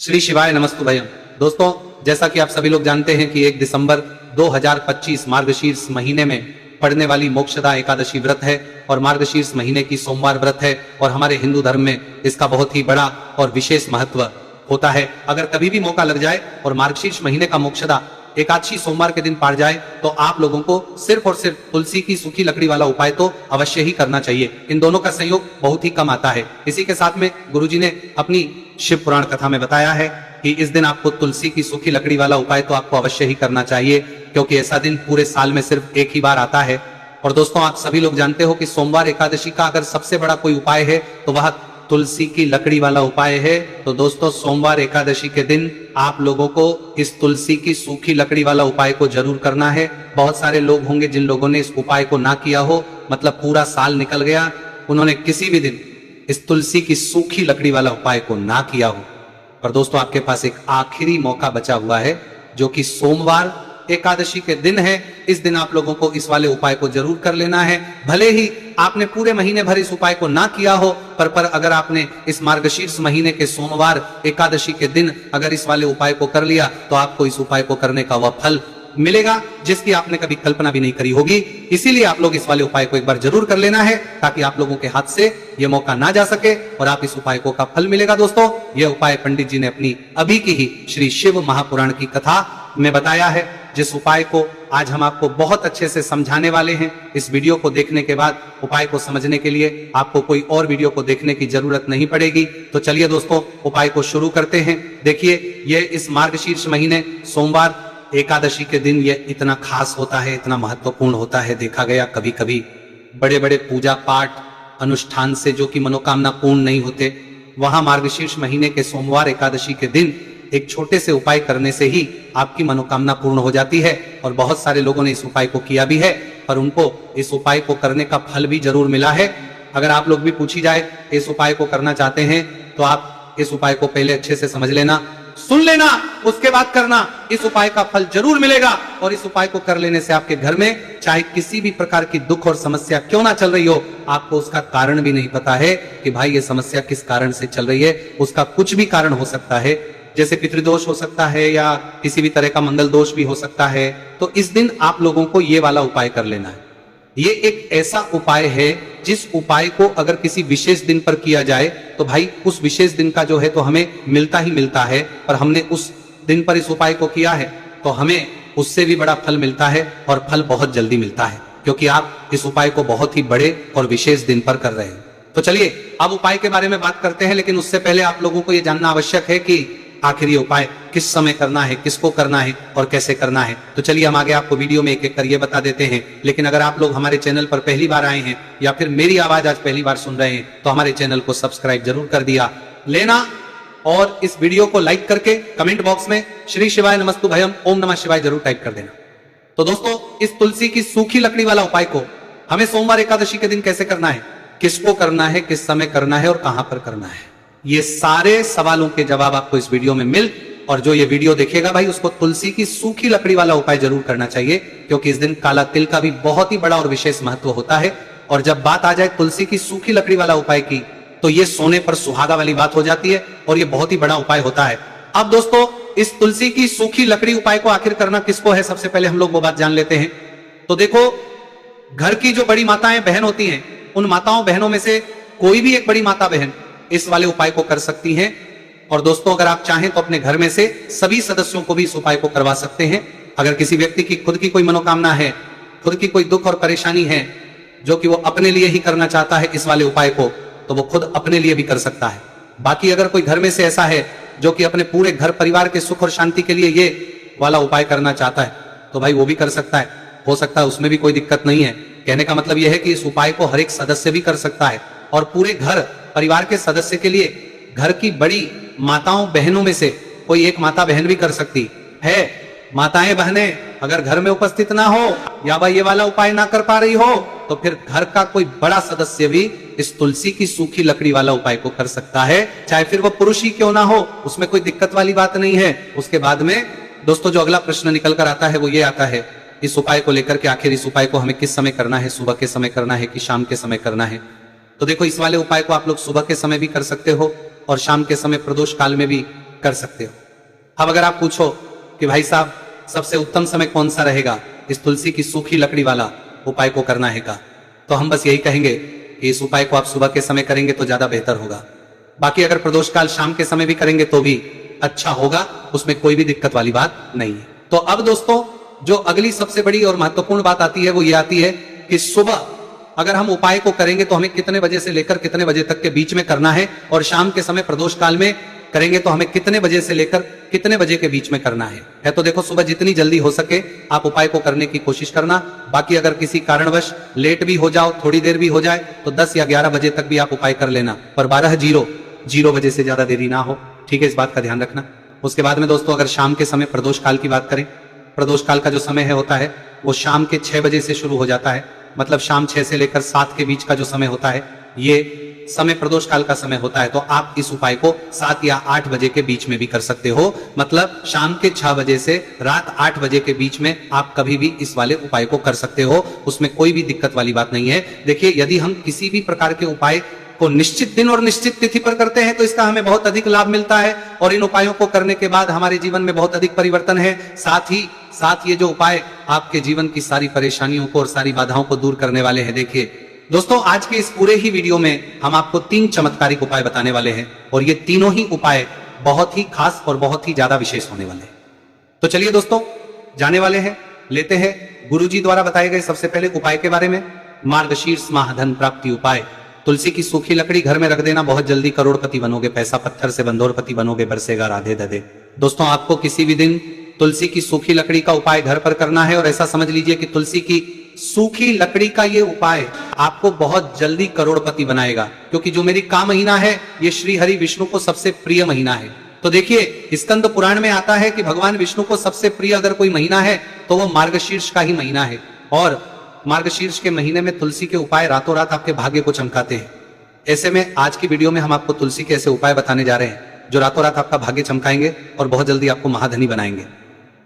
श्री शिवाय नमस्तु भयम। दोस्तों, जैसा कि आप सभी लोग जानते हैं कि 1 दिसंबर 2025 मार्गशीर्ष महीने में पड़ने वाली मोक्षदा एकादशी व्रत है और मार्गशीर्ष महीने की सोमवार व्रत है और हमारे हिंदू धर्म में इसका बहुत ही बड़ा और विशेष महत्व होता है। अगर कभी भी मौका लग जाए और मार्गशीर्ष महीने का मोक्षदा एकादशी सोमवार के दिन पार जाए तो आप लोगों को सिर्फ और सिर्फ तुलसी की सूखी लकड़ी वाला उपाय तो अवश्य ही करना चाहिए। इन दोनों का संयोग बहुत ही कम आता है। इसी के साथ में गुरुजी ने अपनी शिव पुराण कथा में बताया है कि इस दिन आपको तुलसी की सूखी लकड़ी वाला उपाय तो आपको अवश्य ही करना चाहिए, क्योंकि ऐसा दिन पूरे साल में सिर्फ एक ही बार आता है। और दोस्तों, आप सभी लोग जानते हो कि सोमवार एकादशी का अगर सबसे बड़ा कोई उपाय है तो वह तुलसी की लकड़ी वाला उपाय है। तो दोस्तों, सोमवार एकादशी के दिन आप लोगों को इस तुलसी की सूखी लकड़ी वाला उपाय को जरूर करना है। बहुत सारे लोग होंगे जिन लोगों ने इस उपाय को ना किया हो, मतलब पूरा साल निकल गया, उन्होंने किसी भी दिन इस तुलसी की सूखी लकड़ी वाला उपाय को ना किया हो। पर दोस्तों, आपके पास एक आखिरी मौका बचा हुआ है जो कि सोमवार एकादशी के दिन है। इस दिन आप लोगों को इस वाले उपाय को जरूर कर लेना है। भले ही आपने पूरे महीने भर इस उपाय को ना किया हो, पर अगर आपने इस मार्गशीर्ष महीने के सोमवार एकादशी के दिन अगर इस वाले उपाय को कर लिया तो आपको इस उपाय को करने का वह फल मिलेगा जिसकी आपने कभी कल्पना भी नहीं करी होगी। इसीलिए आप लोग इस वाले उपाय को एक बार जरूर कर लेना है ताकि आप लोगों के हाथ से यह मौका ना जा सके और आप इस उपाय को का फल मिलेगा। दोस्तों, यह उपाय पंडित जी ने अपनी अभी की ही श्री शिव महापुराण की कथा में बताया है, जिस उपाय को आज हम आपको बहुत अच्छे से समझाने वाले हैं। इस वीडियो को देखने के बाद उपाय को समझने के लिए आपको कोई और वीडियो को देखने की जरूरत नहीं पड़ेगी। तो चलिए दोस्तों, उपाय को शुरू करते हैं। देखिए, यह इस मार्गशीर्ष महीने सोमवार एकादशी के दिन यह इतना खास होता है, इतना महत्वपूर्ण होता है। देखा गया कभी कभी बड़े बड़े पूजा पाठ अनुष्ठान से जो कि मनोकामना पूर्ण नहीं होते, वहां मार्गशीर्ष महीने के सोमवार एकादशी के दिन एक छोटे से उपाय करने से ही आपकी मनोकामना पूर्ण हो जाती है। और बहुत सारे लोगों ने इस उपाय को किया भी है, पर उनको इस उपाय को करने का फल भी जरूर मिला है। अगर आप लोग भी पूछी जाए इस उपाय को करना चाहते हैं तो आप इस उपाय को पहले अच्छे से समझ लेना, सुन लेना, उसके बाद करना। इस उपाय का फल जरूर मिलेगा और इस उपाय को कर लेने से आपके घर में चाहे किसी भी प्रकार की दुख और समस्या क्यों ना चल रही हो, आपको उसका कारण भी नहीं पता है कि भाई ये समस्या किस कारण से चल रही है। उसका कुछ भी कारण हो सकता है, जैसे पितृदोष हो सकता है या किसी भी तरह का मंगल दोष भी हो सकता है। तो इस दिन आप लोगों को ये वाला उपाय कर लेना है। ये एक ऐसा उपाय है जिस उपाय को अगर किसी विशेष दिन पर किया जाए तो भाई उस विशेष दिन का जो है तो हमें मिलता ही मिलता है। पर हमने उस दिन पर इस उपाय को किया है तो हमें उससे भी बड़ा फल मिलता है और फल बहुत जल्दी मिलता है, क्योंकि आप इस उपाय को बहुत ही बड़े और विशेष दिन पर कर रहे हैं। तो चलिए अब उपाय के बारे में बात करते हैं, लेकिन उससे पहले आप लोगों को यह जानना आवश्यक है कि आखिर ये उपाय किस समय करना है, किसको करना है और कैसे करना है। तो चलिए हम आगे आपको वीडियो में एक एक कर ये बता देते हैं। लेकिन अगर आप लोग हमारे चैनल पर पहली बार आए हैं या फिर मेरी आवाज आज पहली बार सुन रहे हैं तो हमारे चैनल को सब्सक्राइब जरूर कर दिया लेना और इस वीडियो को लाइक करके कमेंट बॉक्स में श्री शिवाय नमस्तु भयम ओम नमः शिवाय जरूर टाइप कर देना। तो दोस्तों, इस तुलसी की सूखी लकड़ी वाला उपाय को हमें सोमवार एकादशी के दिन कैसे करना है, किसको करना है, किस समय करना है और कहां पर करना है, ये सारे सवालों के जवाब आपको इस वीडियो में मिल। और जो ये वीडियो देखेगा भाई उसको तुलसी की सूखी लकड़ी वाला उपाय जरूर करना चाहिए, क्योंकि इस दिन काला तिल का भी बहुत ही बड़ा और विशेष महत्व होता है। और जब बात आ जाए तुलसी की सूखी लकड़ी वाला उपाय की तो ये सोने पर सुहागा वाली बात हो जाती है और ये बहुत ही बड़ा उपाय होता है। अब दोस्तों, इस तुलसी की सूखी लकड़ी उपाय को आखिर करना किसको है, सबसे पहले हम लोग वो बात जान लेते हैं। तो देखो, घर की जो बड़ी माताएं बहन होती हैं, उन माताओं बहनों में से कोई भी एक बड़ी माता बहन इस वाले उपाय को कर सकती हैं। और दोस्तों, अगर आप चाहें तो अपने घर में से सभी सदस्यों को भी इस उपाय को करवा सकते हैं। अगर किसी व्यक्ति की खुद की कोई मनोकामना है, खुद की कोई दुख और परेशानी है जो कि वो अपने लिए ही करना चाहता है इस वाले उपाय को, तो वो खुद अपने लिए भी कर सकता है। बाकी अगर कोई घर में से ऐसा है जो कि अपने पूरे घर परिवार के सुख और शांति के लिए ये वाला उपाय करना चाहता है तो भाई वो भी कर सकता है, हो सकता है उसमें भी कोई दिक्कत नहीं है। कहने का मतलब यह है कि इस उपाय को हर एक सदस्य भी कर सकता है और पूरे घर परिवार के सदस्य के लिए घर की बड़ी माताओं बहनों में से कोई एक माता बहन भी कर सकती है। माताएं बहनें अगर घर में उपस्थित ना हो या भाई ये वाला उपाय ना कर पा रही हो तो फिर घर का कोई बड़ा सदस्य भी इस तुलसी की सूखी लकड़ी वाला उपाय को कर सकता है, चाहे फिर वो पुरुष ही क्यों ना हो, उसमें कोई दिक्कत वाली बात नहीं है। उसके बाद में दोस्तों जो अगला प्रश्न निकल कर आता है वो ये आता है इस उपाय को लेकर के, आखिर इस उपाय को हमें किस समय करना है, सुबह के समय करना है कि शाम के समय करना है। तो देखो, इस वाले उपाय को आप लोग सुबह के समय भी कर सकते हो और शाम के समय प्रदोष काल में भी कर सकते हो। अब अगर आप पूछो कि भाई साहब सबसे उत्तम समय कौन सा रहेगा इस तुलसी की सूखी लकड़ी वाला उपाय को करना है का, तो हम बस यही कहेंगे कि इस उपाय को आप सुबह के समय करेंगे तो ज्यादा बेहतर होगा। बाकी अगर प्रदोष काल शाम के समय भी करेंगे तो भी अच्छा होगा, उसमें कोई भी दिक्कत वाली बात नहीं है। तो अब दोस्तों जो अगली सबसे बड़ी और महत्वपूर्ण बात आती है वो ये आती है कि सुबह अगर हम उपाय को करेंगे तो हमें कितने बजे से लेकर कितने बजे तक के बीच में करना है, और शाम के समय प्रदोष काल में करेंगे तो हमें कितने बजे से लेकर कितने बजे के बीच में करना है। तो देखो सुबह जितनी जल्दी हो सके आप उपाय को करने की कोशिश करना। बाकी अगर किसी कारणवश लेट भी हो जाओ, थोड़ी देर भी हो जाए, तो 10 या 11 बजे तक भी आप उपाय कर लेना, पर 12:00 बजे से ज्यादा देरी ना हो, ठीक है, इस बात का ध्यान रखना। उसके बाद में दोस्तों अगर शाम के समय प्रदोष काल की बात करें, प्रदोष काल का जो समय है होता है वो शाम के 6 बजे से शुरू हो जाता है, मतलब शाम 6 से लेकर 7 के बीच का जो समय होता है ये समय प्रदोष काल का समय होता है। तो आप इस उपाय को 7 या 8 बजे के बीच में भी कर सकते हो, मतलब शाम के 6 बजे से रात 8 बजे के बीच में आप कभी भी इस वाले उपाय को कर सकते हो, उसमें कोई भी दिक्कत वाली बात नहीं है। देखिए यदि हम किसी भी प्रकार के उपाय को निश्चित दिन और निश्चित तिथि पर करते हैं तो इसका हमें बहुत अधिक लाभ मिलता है, और इन उपायों को करने के बाद हमारे जीवन में बहुत अधिक परिवर्तन है। साथ ये जो उपाय आपके जीवन की सारी परेशानियों को और सारी बाधाओं को दूर करने वाले हैं। देखिए दोस्तों आज के इस पूरे ही वीडियो में हम आपको 3 चमत्कारिक उपाय बताने वाले हैं, और ये तीनों ही उपाय बहुत ही खास और बहुत ही ज्यादा विशेष होने वाले हैं। तो चलिए दोस्तों जाने वाले हैं, लेते हैं गुरुजी द्वारा बताए गए सबसे पहले उपाय के बारे में। मार्गशीर्ष माह धन प्राप्ति उपाय। तुलसी की सूखी लकड़ी घर में रख देना, बहुत जल्दी करोड़पति बनोगे, पैसा पत्थर से बंदोरपति बनोगे, बरसेगा राधे दधे। दोस्तों आपको किसी भी दिन तुलसी की सूखी लकड़ी का उपाय घर पर करना है, और ऐसा समझ लीजिए कि तुलसी की सूखी लकड़ी का ये उपाय आपको बहुत जल्दी करोड़पति बनाएगा, क्योंकि जो मेरी का महीना है ये श्री हरि विष्णु को सबसे प्रिय महीना है। तो देखिए स्कंद पुराण में आता है कि भगवान विष्णु को सबसे प्रिय अगर कोई महीना है तो वो मार्गशीर्ष का ही महीना है, और मार्गशीर्ष के महीने में तुलसी के उपाय रातों रात आपके भाग्य को चमकाते हैं। ऐसे में आज की वीडियो में हम आपको तुलसी के ऐसे उपाय बताने जा रहे हैं जो रातों रात आपका भाग्य चमकाएंगे और बहुत जल्दी आपको महाधनी बनाएंगे।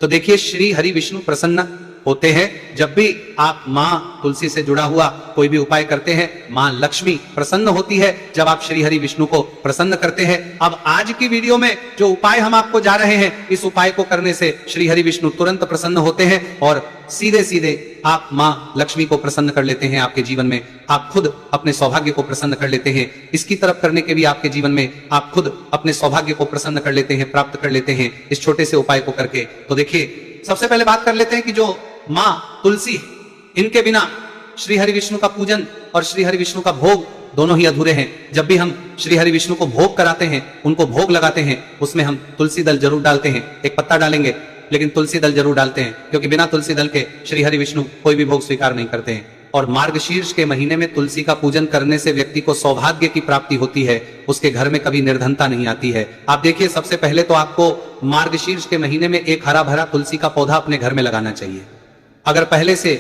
तो देखिए श्री हरि विष्णु प्रसन्न होते हैं जब भी आप माँ तुलसी से जुड़ा हुआ कोई भी उपाय करते हैं। माँ लक्ष्मी प्रसन्न होती है जब आप श्री हरि विष्णु को प्रसन्न करते हैं। अब आज की वीडियो में जो उपाय हम आपको जा रहे हैं, इस उपाय को करने से श्री हरि विष्णु तुरंत प्रसन्न होते हैं और सीधे सीधे आप माँ लक्ष्मी को प्रसन्न कर लेते हैं आपके जीवन में। आप खुद अपने सौभाग्य को प्रसन्न कर लेते हैं। इसकी तरफ करने के भी आपके जीवन में आप खुद अपने सौभाग्य को प्रसन्न कर लेते हैं, प्राप्त कर लेते हैं इस छोटे से उपाय को करके। तो देखिए सबसे पहले बात कर लेते हैं कि जो माँ तुलसी, इनके बिना श्री हरि विष्णु का पूजन और श्री हरि विष्णु का भोग दोनों ही अधूरे हैं। जब भी हम श्री हरि विष्णु को भोग कराते हैं, उनको भोग लगाते हैं, उसमें हम तुलसी दल जरूर डालते हैं। एक पत्ता डालेंगे लेकिन तुलसी दल जरूर डालते हैं, क्योंकि बिना तुलसी दल के श्री हरि विष्णु कोई भी भोग स्वीकार नहीं करते हैं। और मार्गशीर्ष के महीने में तुलसी का पूजन करने से व्यक्ति को सौभाग्य की प्राप्ति होती है, उसके घर में कभी निर्धनता नहीं आती है। आप देखिए सबसे पहले तो आपको मार्गशीर्ष के महीने में एक हरा भरा तुलसी का पौधा अपने घर में लगाना चाहिए। अगर पहले से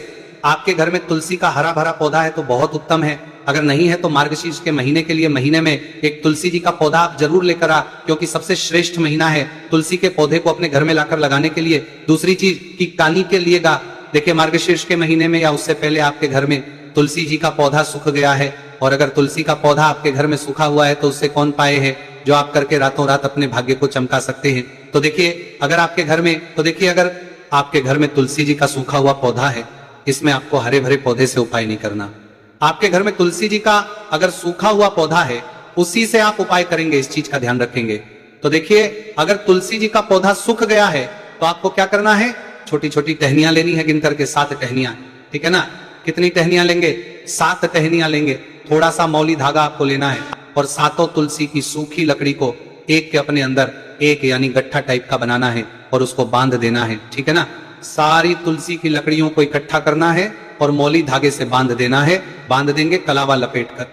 आपके घर में तुलसी का हरा भरा पौधा है तो बहुत उत्तम है, अगर नहीं है तो मार्गशीर्ष के महीने के लिए महीने में एक तुलसी जी का पौधा आप जरूर लेकर आ, क्योंकि सबसे श्रेष्ठ महीना है तुलसी के पौधे को अपने घर में लाकर लगाने के लिए। दूसरी चीज कि कानी के लिए गा, देखिए मार्गशीर्ष के महीने में या उससे पहले आपके घर में तुलसी जी का पौधा सूख गया है, और अगर तुलसी का पौधा आपके घर में सूखा हुआ है तो उससे कौन पाए है जो आप करके रातों रात अपने भाग्य को चमका सकते हैं। तो देखिए अगर आपके घर में, तो देखिए अगर आपके घर में तुलसी जी का सूखा हुआ पौधा है, इसमें आपको हरे भरे पौधे से उपाय नहीं करना। आपके घर में तुलसी जी का अगर सूखा हुआ पौधा है, उसी से आप उपाय करेंगे, इस चीज का ध्यान रखेंगे। तो देखिए अगर तुलसी जी का पौधा सूख गया है तो आपको क्या करना है, छोटी छोटी टहनियां लेनी है, गिनकर के 7 टहनियां, ठीक है ना। कितनी टहनियां लेंगे, 7 टहनियां लेंगे। थोड़ा सा मौली धागा आपको लेना है और 7 तुलसी की सूखी लकड़ी को एक के अपने अंदर एक यानी गट्ठा टाइप का बनाना है और उसको बांध देना है, ठीक है ना। सारी तुलसी की लकड़ियों को इकट्ठा करना है और मौली धागे से बांध देना है। बांध देंगे कलावा लपेट कर।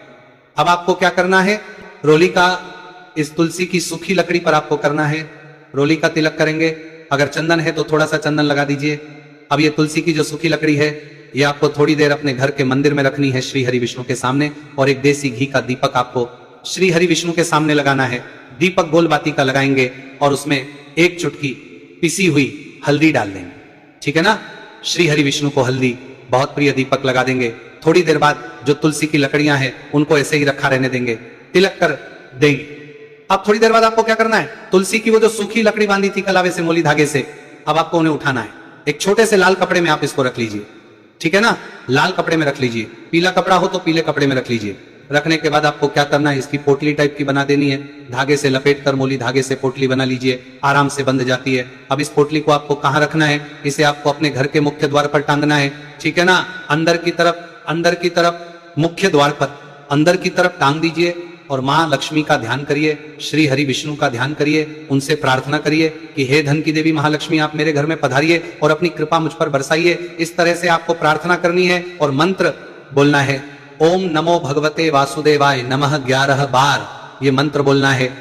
अब आपको क्या करना है, रोली का इस तुलसी की सूखी लकड़ी पर आपको करना है, रोली का तिलक करेंगे। अगर चंदन है तो थोड़ा सा चंदन लगा दीजिए। अब ये तुलसी की जो सूखी लकड़ी है ये आपको थोड़ी देर अपने घर के मंदिर में रखनी है श्री हरि विष्णु के सामने, और एक देसी घी का दीपक आपको श्री हरि विष्णु के सामने लगाना है। दीपक गोल बाती का लगाएंगे और उसमें एक चुटकी पिसी हुई हल्दी डाल देंगे, ठीक है ना। श्री हरि विष्णु को हल्दी बहुत प्रिय दीपक लगा देंगे। थोड़ी देर बाद जो तुलसी की लकड़ियां हैं उनको ऐसे ही रखा रहने देंगे, तिलक कर देंगे। अब थोड़ी देर बाद आपको क्या करना है, तुलसी की वो जो सूखी लकड़ी बांधी थी कलावे से, मोली धागे से, अब आपको उन्हें उठाना है। एक छोटे से लाल कपड़े में आप इसको रख लीजिए, ठीक है ना, लाल कपड़े में रख लीजिए, पीला कपड़ा हो तो पीले कपड़े में रख लीजिए। रखने के बाद आपको क्या करना है, इसकी पोटली टाइप की बना देनी है, धागे से लपेट कर मोली धागे से पोटली बना लीजिए, आराम से बंध जाती है। अब इस पोटली को आपको कहाँ रखना है, इसे आपको अपने घर के मुख्य द्वार पर टांगना है, ठीक है ना, अंदर की तरफ मुख्य द्वार पर अंदर की तरफ टांग दीजिए और माँ लक्ष्मी का ध्यान करिए, श्री हरि विष्णु का ध्यान करिए, उनसे प्रार्थना करिए कि हे धन की देवी महालक्ष्मी, आप मेरे घर में पधारिए और अपनी कृपा मुझ पर बरसाइए। इस तरह से आपको प्रार्थना करनी है और मंत्र बोलना है, ओम नमो भगवते वासुदेवाय नमः 11 बार ये मंत्र बोलना है।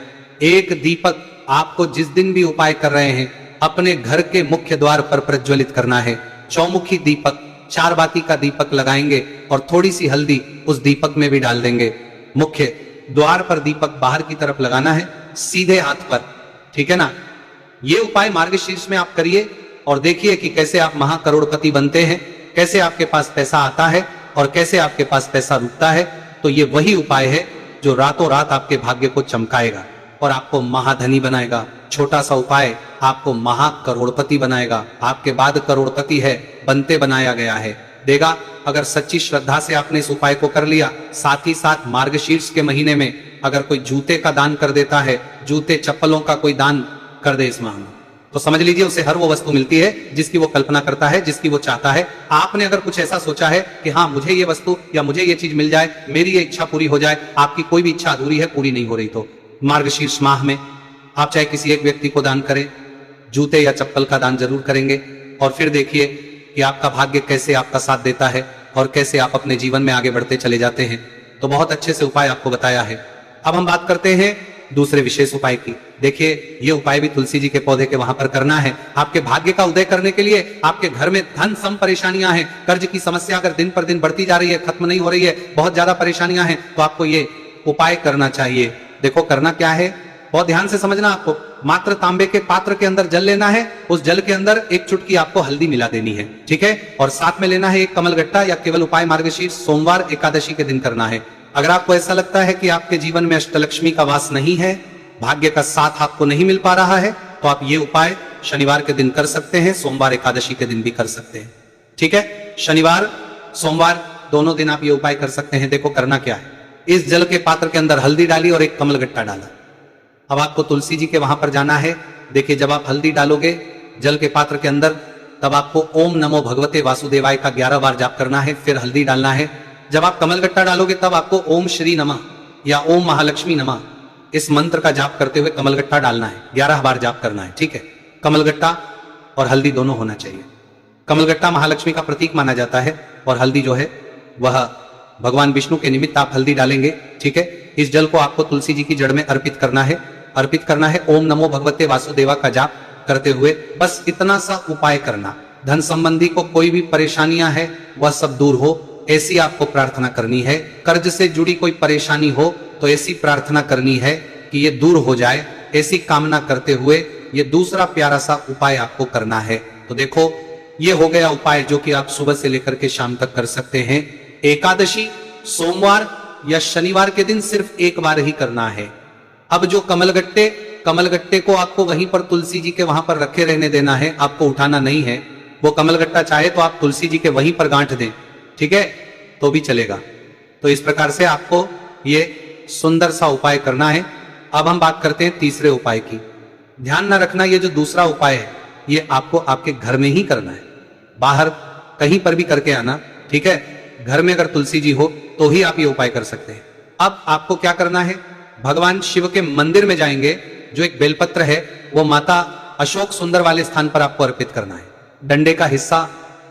एक दीपक आपको जिस दिन भी उपाय कर रहे हैं अपने घर के मुख्य द्वार पर प्रज्वलित करना है। चौमुखी दीपक, 4 बाती का दीपक लगाएंगे और थोड़ी सी हल्दी उस दीपक में भी डाल देंगे। मुख्य द्वार पर दीपक बाहर की तरफ लगाना है, सीधे हाथ पर, ठीक है ना। ये उपाय मार्गशीर्ष में आप करिए और देखिए कि कैसे आप महाकरोड़पति बनते हैं, कैसे आपके पास पैसा आता है और कैसे आपके पास पैसा रुकता है। तो ये वही उपाय है जो रातों रात आपके भाग्य को चमकाएगा और आपको महाधनी बनाएगा। छोटा सा उपाय आपको महाकरोड़पति बनाएगा। आपके बाद करोड़पति है, बनते बनाया गया है, देगा। अगर सच्ची श्रद्धा से आपने इस उपाय को कर लिया, साथ ही साथ मार्गशीर्ष के महीने में अगर कोई जूते का दान कर देता है, जूते चप्पलों का कोई दान कर दे इस माह में, तो समझ लीजिए उसे हर वो वस्तु मिलती है जिसकी वो कल्पना करता है, जिसकी वो चाहता है। आपने अगर कुछ ऐसा सोचा है कि हाँ मुझे ये वस्तु या मुझे ये चीज मिल जाए, मेरी ये इच्छा पूरी हो जाए, आपकी कोई भी इच्छा अधूरी है, पूरी नहीं हो रही, तो मार्गशीर्ष माह में आप चाहे किसी एक व्यक्ति को दान करें, जूते या चप्पल का दान जरूर करेंगे और फिर देखिए कि आपका भाग्य कैसे आपका साथ देता है और कैसे आप अपने जीवन में आगे बढ़ते चले जाते हैं। तो बहुत अच्छे से उपाय आपको बताया है। अब हम बात करते हैं दूसरे विशेष उपाय की। देखिए ये उपाय भी तुलसी जी के पौधे के वहां पर करना है। आपके भाग्य का उदय करने के लिए आपके घर में धन सम परेशानियां हैं, कर्ज की समस्या अगर दिन पर दिन बढ़ती जा रही है, खत्म नहीं हो रही है, बहुत ज्यादा परेशानियां हैं, तो आपको ये उपाय करना चाहिए। देखो करना क्या है, बहुत ध्यान से समझना। आपको मात्र तांबे के पात्र के अंदर जल लेना है, उस जल के अंदर एक चुटकी आपको हल्दी मिला देनी है, ठीक है, और साथ में लेना है एक कमलगट्टा। या केवल उपाय मार्गशीर्ष सोमवार एकादशी के दिन करना है। अगर आपको ऐसा लगता है कि आपके जीवन में अष्टलक्ष्मी का वास नहीं है, भाग्य का साथ आपको नहीं मिल पा रहा है, तो आप ये उपाय शनिवार के दिन कर सकते हैं, सोमवार एकादशी के दिन भी कर सकते हैं, ठीक है। शनिवार सोमवार दोनों दिन आप ये उपाय कर सकते हैं। देखो करना क्या है, इस जल के पात्र के अंदर हल्दी डाली और एक कमलगट्टा डाला। अब आपको तुलसी जी के वहां पर जाना है। देखिए जब आप हल्दी डालोगे जल के पात्र के अंदर, तब आपको ओम नमो भगवते वासुदेवाय का 11 बार जाप करना है, फिर हल्दी डालना है। जब आप कमलगट्टा डालोगे तब आपको ओम श्री नमः या ओम महालक्ष्मी नमः इस मंत्र का जाप करते हुए कमलगट्टा डालना है, 11 बार जाप करना है, ठीक है। कमलगट्टा और हल्दी दोनों होना चाहिए। कमलगट्टा महालक्ष्मी का प्रतीक माना जाता है और हल्दी जो है वह भगवान विष्णु के निमित्त आप हल्दी डालेंगे, ठीक है। इस जल को आपको तुलसी जी की जड़ में अर्पित करना है। ओम नमो भगवते वासुदेवा का जाप करते हुए बस इतना सा उपाय करना। धन संबंधी को कोई भी परेशानियां है वह सब दूर हो, ऐसी आपको प्रार्थना करनी है। कर्ज से जुड़ी कोई परेशानी हो तो ऐसी प्रार्थना करनी है कि ये दूर हो जाए, ऐसी कामना करते हुए ये दूसरा प्यारा सा उपाय आपको करना है। तो देखो ये हो गया उपाय जो कि आप सुबह से लेकर के शाम तक कर सकते हैं। एकादशी सोमवार या शनिवार के दिन सिर्फ एक बार ही करना है। अब जो कमलगट्टे को आपको वहीं पर तुलसी जी के वहां पर रखे रहने देना है, आपको उठाना नहीं है। वो कमलगट्टा चाहे तो आप तुलसी जी के वहीं पर गांठ दें, ठीक है, तो भी चलेगा। तो इस प्रकार से आपको ये सुंदर सा उपाय करना है। अब हम बात करते हैं तीसरे उपाय की। ध्यान न रखना ये जो दूसरा उपाय है ये आपको आपके घर में ही करना है, बाहर कहीं पर भी करके आना, ठीक है। घर में अगर तुलसी जी हो तो ही आप ये उपाय कर सकते हैं। अब आपको क्या करना है, भगवान शिव के मंदिर में जाएंगे, जो एक बेलपत्र है वो माता अशोक सुंदर वाले स्थान पर आपको अर्पित करना है। डंडे का हिस्सा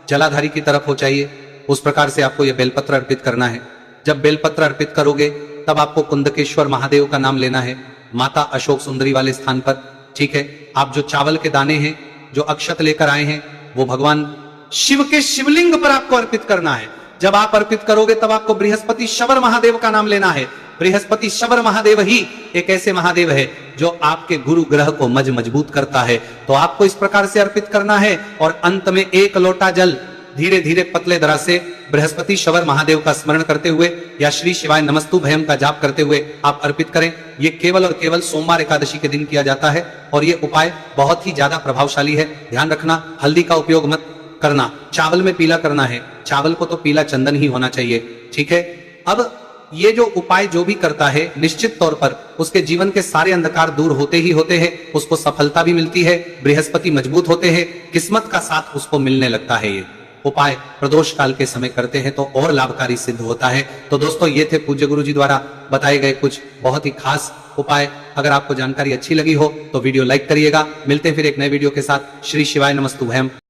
जलाधारी की तरफ हो चाहिए, उस प्रकार से आपको यह बेलपत्र अर्पित करना है। जब बेलपत्र अर्पित करोगे तब आपको कुंदकेश्वर महादेव का नाम लेना है, माता अशोक सुंदरी वाले स्थान पर, ठीक है। आप जो चावल के दाने हैं, जो अक्षत लेकर आए हैं, वो भगवान शिव के शिवलिंग पर आपको अर्पित करना है। जब आप अर्पित करोगे तब आपको बृहस्पति शबर महादेव का नाम लेना है। बृहस्पति शबर महादेव ही एक ऐसे महादेव है जो आपके गुरु ग्रह को मजबूत करता है। तो आपको इस प्रकार से अर्पित करना है और अंत में एक लोटा जल धीरे धीरे पतले दरा से बृहस्पति शवर महादेव का स्मरण करते हुए या श्री शिवाय नमस्तु भयम का जाप करते हुए आप अर्पित करें। ये केवल और केवल सोमवार एकादशी के दिन किया जाता है और ये उपाय बहुत ही ज्यादा प्रभावशाली है। ध्यान रखना, हल्दी का उपयोग मत करना, चावल में पीला करना है, चावल को तो पीला चंदन ही होना चाहिए, ठीक है। अब ये जो उपाय जो भी करता है निश्चित तौर पर उसके जीवन के सारे अंधकार दूर होते ही होते हैं, उसको सफलता भी मिलती है, बृहस्पति मजबूत होते हैं, किस्मत का साथ उसको मिलने लगता है। ये उपाय प्रदोष काल के समय करते हैं तो और लाभकारी सिद्ध होता है। तो दोस्तों ये थे पूज्य गुरु जी द्वारा बताए गए कुछ बहुत ही खास उपाय। अगर आपको जानकारी अच्छी लगी हो तो वीडियो लाइक करिएगा। मिलते हैं फिर एक नए वीडियो के साथ। श्री शिवाय नमस्तु भयम।